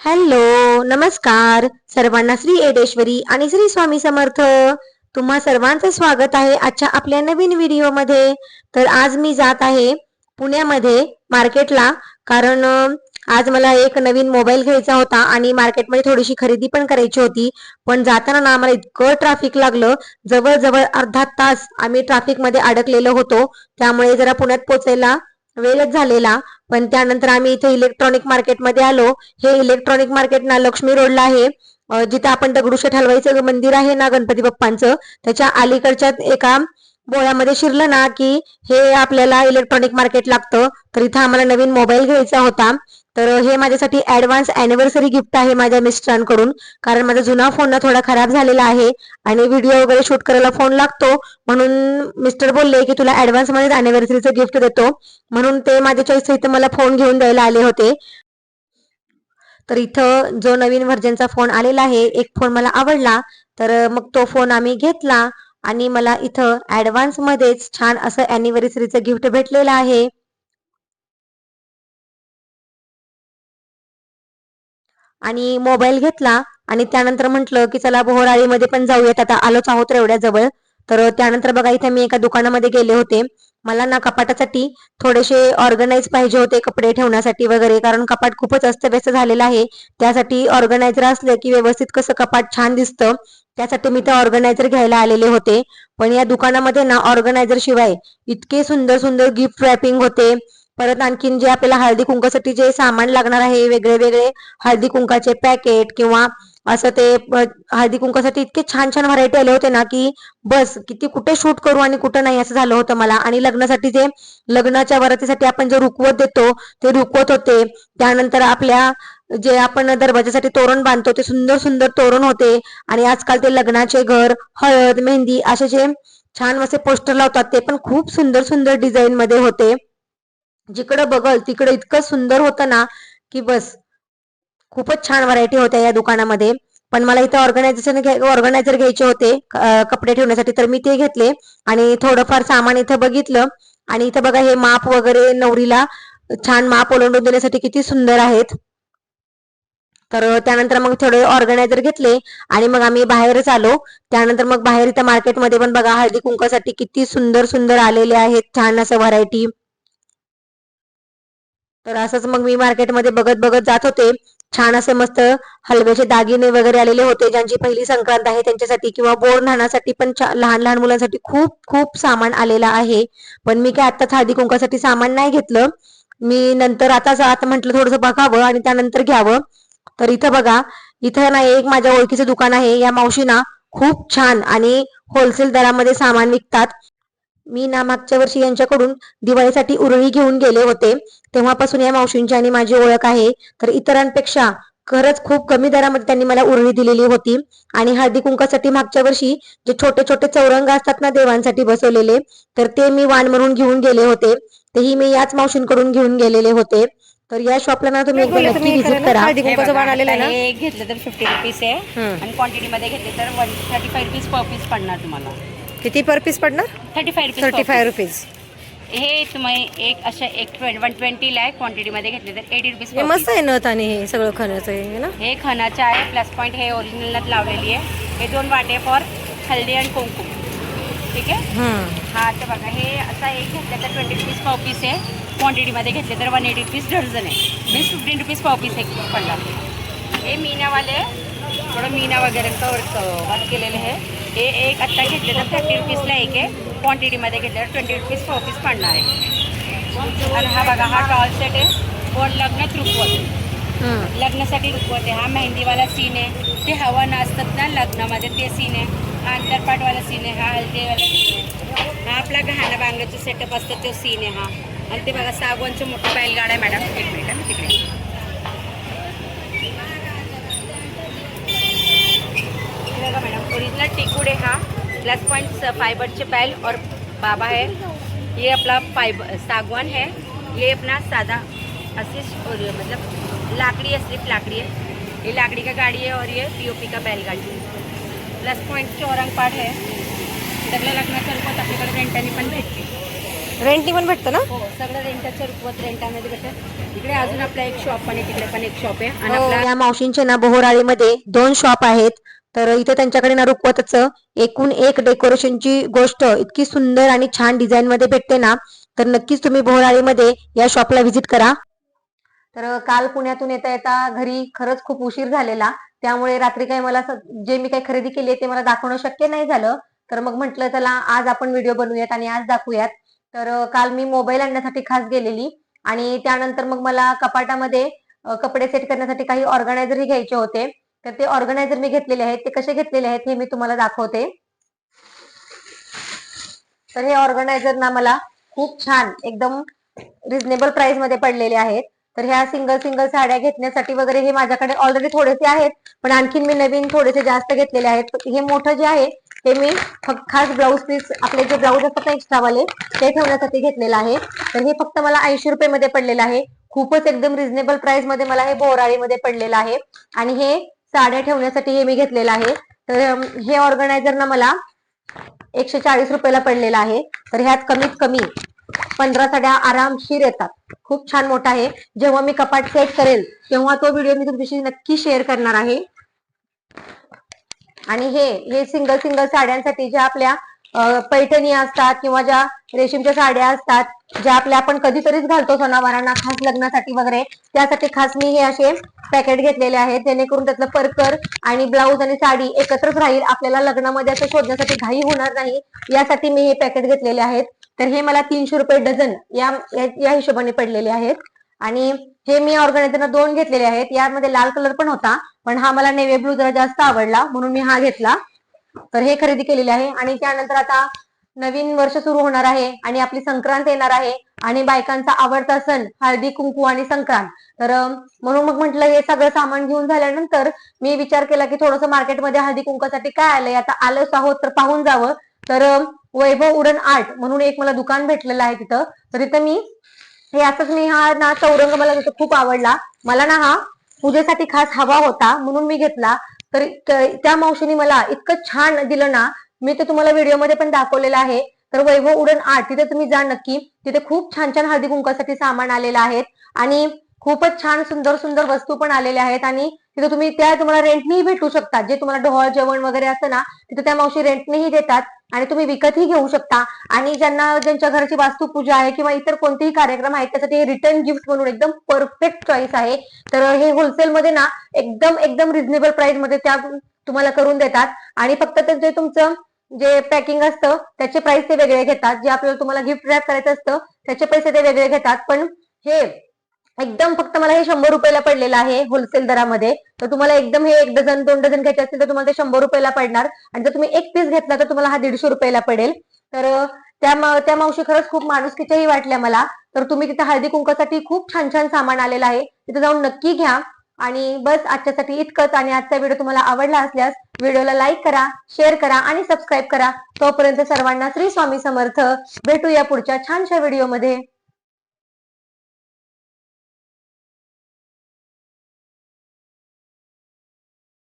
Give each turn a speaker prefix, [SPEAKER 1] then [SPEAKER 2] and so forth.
[SPEAKER 1] Hello, नमस्कार सर्वांना. श्री एडेश्वरी आणि श्री स्वामी समर्थ. तुम्हा सर्वांचं स्वागत आहे आजच्या आपल्या नवीन व्हिडिओमध्ये. तर आज मी जात आहे पुण्यामध्ये मार्केटला, कारण आज मला एक नवीन मोबाईल घ्यायचा होता आणि मार्केटमध्ये थोडीशी खरेदी पण करायची होती. पण जाताना ना आम्हाला इतकं ट्रॅफिक लागलं, जवळजवळ अर्धा तास आम्ही ट्रॅफिकमध्ये अडकलेलो होतो. त्यामुळे जरा पुण्यात पोहोचायला वेळच झालेला. पण त्यानंतर आम्ही इथे इलेक्ट्रॉनिक मार्केटमध्ये आलो. हे इलेक्ट्रॉनिक मार्केट ना लक्ष्मी रोडला आहे. जिथे आपण दगडूशेठ हलवाईचं मंदिर आहे ना, गणपती बाप्पांचं, त्याच्या अलीकडच्या एका बोळ्यामध्ये शिरलं ना की हे आपल्याला इलेक्ट्रॉनिक मार्केट लागतं. तर इथं आम्हाला नवीन मोबाईल घ्यायचा होता. तर हे माझ्यासाठी ऍडव्हान्स अॅनिव्हर्सरी गिफ्ट आहे माझ्या मिस्टरांकडून, कारण माझा जुना फोन ना थोडा खराब झालेला आहे आणि व्हिडिओ वगैरे शूट करायला फोन लागतो. म्हणून मिस्टर बोलले की तुला ऍडव्हान्स मध्ये अॅनिव्हर्सरीचं गिफ्ट देतो, म्हणून ते माझ्या चॉईस इथं मला फोन घेऊन द्यायला आले होते. तर इथं जो नवीन व्हर्जनचा फोन आलेला आहे, एक फोन मला आवडला, तर मग तो फोन आम्ही घेतला आणि मला इथं ऍडव्हान्स मध्येच छान असं अॅनिव्हर्सरीचं गिफ्ट भेटलेलं आहे. आणि मोबाईल घेतला आणि त्यानंतर म्हटलं की चला बोहराळीमध्ये पण जाऊयात, आता आलोच आहोत तर एवढ्या जवळ. तर त्यानंतर बघा इथे मी एका दुकानामध्ये गेले होते. मला ना कपाटासाठी थोडेसे ऑर्गनाईज पाहिजे होते, कपडे ठेवण्यासाठी वगैरे, कारण कपाट खूपच अस्तव्यस्त झालेलं आहे. त्यासाठी ऑर्गनायझर असले की व्यवस्थित कसं कपाट छान दिसतं, त्यासाठी मी ते ऑर्गनायझर घ्यायला आलेले होते. पण या दुकानामध्ये ना ऑर्गनायझर शिवाय इतके सुंदर सुंदर गिफ्ट रॅपिंग होते. परत आणखीन जे आपल्याला हळदी कुंकासाठी जे सामान लागणार आहे, वेगळे वेगळे हळदी कुंकाचे पॅकेट किंवा असं ते हळदी कुंकासाठी इतके छान छान व्हरायटी आले होते ना की बस किती कुठे शूट करू आणि कुठं नाही असं झालं होतं मला. आणि लग्नासाठी जे लग्नाच्या वरातीसाठी आपण जे रुखवत देतो ते रुखवत होते. त्यानंतर आपल्या जे आपण दरवाजासाठी तोरण बांधतो ते सुंदर सुंदर तोरण होते. आणि आजकाल ते लग्नाचे घर, हळद, मेहंदी असे जे छान असे पोस्टर लावतात ते पण खूप सुंदर सुंदर डिझाईन मध्ये होते. जिकडं बघल तिकडे इतकं सुंदर होतं ना की बस खूपच छान व्हरायटी होत्या या दुकानामध्ये. पण मला इथे ऑर्गनायझर घ्यायचे होते कपडे ठेवण्यासाठी, तर मी ते घेतले आणि थोडंफार सामान इथं बघितलं. आणि इथं बघा हे माप वगैरे नवरीला छान माप ओलांडून देण्यासाठी किती सुंदर आहेत. तर त्यानंतर मग थोडे ऑर्गनायझर घेतले आणि मग आम्ही बाहेरच आलो. त्यानंतर मग बाहेर इथं मार्केटमध्ये पण बघा हळदी कुंकासाठी किती सुंदर सुंदर आलेले आहेत छान असं व्हरायटी. तर असंच मग मी मार्केटमध्ये बघत बघत जात होते. छान असे मस्त हलव्याचे दागिने वगैरे आलेले होते, ज्यांची पहिली संक्रांत आहे त्यांच्यासाठी, किंवा बोर न्हाण्यासाठी पण लहान लहान मुलांसाठी खूप खूप सामान आलेलं आहे. पण मी काय आत्ताच हळदी कुंकासाठी सामान नाही घेतलं. मी नंतर आता म्हटलं थोडंसं बघावं आणि त्यानंतर घ्यावं. तर इथं बघा, इथं ना एक माझ्या ओळखीचं दुकान आहे. या मावशी ना खूप छान आणि होलसेल दरामध्ये सामान विकतात. मी ना मागच्या वर्षी यांच्याकडून दिवाळीसाठी उरळी घेऊन गेले होते. तेव्हापासून या मावशींची आणि माझी ओळख आहे. तर इतरांपेक्षा खरंच खूप कमी दरामध्ये त्यांनी मला उरळी दिलेली होती. आणि हळदी कुंकासाठी मागच्या वर्षी जे छोटे छोटे चौरंग असतात ना देवांसाठी बसवलेले, तर ते मी वाण म्हणून घेऊन गेले होते. तेही मी याच मावशींकडून घेऊन गेलेले होते. तर या शॉपला ना तुम्ही एकदा नक्की व्हिजिट करा.
[SPEAKER 2] हळदी कुंकाचं वाण आलेलं आहे ना, हे घेतलं तर 50 रुपीज आहे आणि क्वांटिटी मध्ये घेतले तर 135 रुपीज पर पीस पडणार तुम्हाला.
[SPEAKER 1] किती पर पीस पडणार?
[SPEAKER 2] 35 रुपीज.
[SPEAKER 1] 35 रुपीज.
[SPEAKER 2] हे तुम्ही एक अशा 120 ला क्वांटिटी मध्ये घेतले तर 80 रुपीज.
[SPEAKER 1] हे मस्त आहे नथ आणि हे सगळं खणाचं आहे ना.
[SPEAKER 2] हे खणाचं आहे. प्लस पॉईंट हे ओरिजिनल नथ लावलेली आहे. हे 2 वाटे फॉर हल्दी आणि कुंकुम. ठीक आहे. हा तर बघा, हे असा एक घेतलं तर 20 रुपीज पर पीस आहे. क्वांटिटीमध्ये घेतले तर 180 रुपीज डझन आहे. मीन्स 15 रुपीज पर पीस एक पडला. हे मीनावाले थोडं मीना वगैरे वर्क केलेले आहे. हे एक आत्ता घेतले तर 30 रुपीजला एक आहे. क्वांटिटीमध्ये घेतले तर 20 रुपीज पर पीस पडणार आहे. आणि हा बघा, हा टॉल सेट आहे. पण लग्नात रुखवत, लग्नासाठी रुखवत आहे. हा मेहंदीवाला सीन आहे. ते हवन असतात ना लग्नामध्ये ते सीन आहे. हा अंतरपाटवाला सीन आहे. हा हळदीवाला सीन आहे. हा आपला गहाणा बांगड्याचं सेटअप असतं तो सीन आहे हा. आणि ते बघा सागवानचं मोठं बैलगाडा आहे मॅडम. एक मिनिट आहे तिकडे. बघा मॅडम, ओरिजिनल टिकूड आहे हा. प्लस पॉइंट फाइबरचे बैल और बाबा है. ये अपना फाइबर सागवान है. ये अपना सादा असिस्ट और मतलब लाकड़ी है, सिर्फ लाकड़ी है. ये लाकड़ी का गाड़ी है और ये पीओपी का बैलगाडी. प्लस पॉइंट औरंगपाट है. सगळ्या लग्नाचं रूपात आपल्याकडे रेंटाने पण भेटते.
[SPEAKER 1] रेंटनी पण भेटतं ना?
[SPEAKER 2] हो, सगळं रेंटाचं रुखवत रेंटामध्ये भेटतं. इकडे अजून आपला एक शॉप पण आहे, तिकडे पण एक शॉप आहे. आणि आपला
[SPEAKER 1] या मावशींचे ना बोहराळीमध्ये 2 शॉप आहेत. तर इथे त्यांच्याकडे ना रुखवताचं एकूण एक डेकोरेशनची गोष्ट इतकी सुंदर आणि छान डिझाईन मध्ये भेटते ना, तर नक्कीच तुम्ही बोहराळीमध्ये या शॉपला व्हिजिट करा. तर काल पुण्यातून येता येता घरी खरंच खूप उशीर झालेला, त्यामुळे रात्री काही मला जे मी काही खरेदी केली ते मला दाखवणं शक्य नाही झालं. तर मग म्हटलं चला आज आपण व्हिडिओ बनवूयात आणि आज दाखवूयात. तर काल मी मोबाईल आणण्यासाठी खास गेलेली आणि त्यानंतर मग मला कपाटामध्ये कपडे सेट करण्यासाठी काही ऑर्गनायझरही घ्यायचे होते. तर ते ऑर्गनायझर मी घेतलेले आहेत. ते कसे घेतलेले आहेत हे मी तुम्हाला दाखवते. तर हे ऑर्गनायझर ना मला खूप छान एकदम रिझनेबल प्राइस मध्ये पडलेले आहेत. तर ह्या सिंगल सिंगल साड्या घेण्यासाठी वगैरे हे माझ्याकडे ऑलरेडी थोडेसे आहेत, पण आणखीन मी नवीन थोडेसे जास्त घेतलेले आहेत. हे मोठं जे आहे ते मी फक्त खास ब्लाऊज पीस आपले जे ब्लाऊज असतात ना एक्स्ट्रावाले ते ठेवण्यासाठी घेतलेलं आहे. तर हे फक्त मला 80 रुपये मध्ये पडलेलं आहे. खूपच एकदम रिझनेबल प्राइस मध्ये मला हे बोराळीमध्ये पडलेलं आहे. आणि हे साड्या ठेवण्यासाठी हे मी घेतलेलं आहे. तर हे ऑर्गनायझर ना मला 140 रुपयाला पडलेला आहे. तर ह्यात कमीत कमी 15 साड्या आरामशीर येतात. खूप छान मोठा आहे. जेव्हा मी कपाट सेट करेल तेव्हा तो व्हिडिओ मी तुमच्याशी नक्की शेअर करणार आहे. आणि हे सिंगल सिंगल साड्यांसाठी ज्या आपल्या पैठणी असतात किंवा ज्या रेशीमच्या साड्या असतात, ज्या आपल्या आपण कधीतरीच घालतो सणावारांना, खास लग्नासाठी वगैरे, त्यासाठी खास मी हे असे पॅकेट घेतलेले आहेत, जेणेकरून त्यातलं परकर आणि ब्लाऊज आणि साडी एकत्रच राहील. आपल्याला लग्नामध्ये असं शोधण्यासाठी घाई होणार नाही, यासाठी मी हे पॅकेट घेतलेले आहेत. तर हे मला 300 रुपये डझन या हिशोबाने पडलेले आहेत. आणि हे मी ऑर्गनायझर 2 घेतलेले आहेत. यामध्ये लाल कलर पण होता, पण हा मला नेव्ही ब्लू जरा जास्त आवडला म्हणून मी हा घेतला. तर हे खरेदी केलेले आहे. आणि त्यानंतर आता नवीन वर्ष सुरू होणार आहे आणि आपली संक्रांत येणार आहे आणि बायकांचा आवडता सण हळदी कुंकू आणि संक्रांत. तर म्हणून मग म्हटलं हे सगळं सामान घेऊन झाल्यानंतर मी विचार केला की थोडंसं मार्केटमध्ये हळदी कुंकासाठी काय आलंय, आता आलोच आहोत तर पाहून जावं. तर वैभव वुडन आर्ट म्हणून एक मला दुकान भेटलेलं आहे तिथं. तर तिथं मी हे असंच मी हा ना चौरंग मला तिथं खूप आवडला. मला ना हा पूजेसाठी खास हवा होता म्हणून मी घेतला. तर त्या मावशीने मला इतकं छान दिलं ना, मी ते तुम्हाला व्हिडिओमध्ये पण दाखवलेलं आहे. तर वैभव वुडन आर्ट तिथे तुम्ही जा नक्की. तिथे खूप छान छान हळदी कुंकासाठी सामान आलेलं आहे आणि खूपच छान सुंदर सुंदर वस्तू पण आलेल्या आहेत. आणि तिथे तुम्ही तुम्हाला रेंटनीही भेटू शकतात. जे तुम्हाला डोहाळ जेवण वगैरे असतं ना, तिथे त्या मावशी रेंटनीही देतात आणि तुम्ही विकतही घेऊ शकता. आणि ज्यांच्या घराची वास्तुपूजा आहे किंवा इतर कोणतेही कार्यक्रम आहेत त्यासाठी रिटर्न गिफ्ट म्हणून एकदम परफेक्ट चॉईस आहे. तर हे होलसेलमध्ये ना एकदम एकदम रिझनेबल प्राइस मध्ये त्या तुम्हाला करून देतात. आणि फक्त जे तुमचं जे पॅकिंग असतं त्याचे प्राइस ते वेगळे घेतात. जे आपल्याला तुम्हाला गिफ्ट रॅप करायचं असतं त्याचे पैसे ते वेगळे घेतात. पण हे एकदम फक्त मला हे 100 रुपयाला पडलेलं आहे होलसेल दरामध्ये. तर तुम्हाला एकदम हे 1 डझन 2 डझन घ्यायचे असतील तर तुम्हाला ते 100 रुपयाला पडणार. आणि जर तुम्ही एक पीस घेतला तर तुम्हाला हा 150 रुपयाला पडेल. तर त्या मावशी खरंच खूप माणुसकीच्याही वाटल्या मला. तर तुम्ही तिथे हळदी कुंकासाठी खूप छान छान सामान आलेलं आहे, तिथे जाऊन नक्की घ्या. आणि बस आजच्यासाठी इतकंच. आणि आजचा व्हिडिओ तुम्हाला आवडला असल्यास व्हिडिओला लाईक करा, शेअर करा आणि सबस्क्राईब करा. तोपर्यंत सर्वांना श्री स्वामी समर्थ. भेटूया पुढच्या छानशा व्हिडिओमध्ये.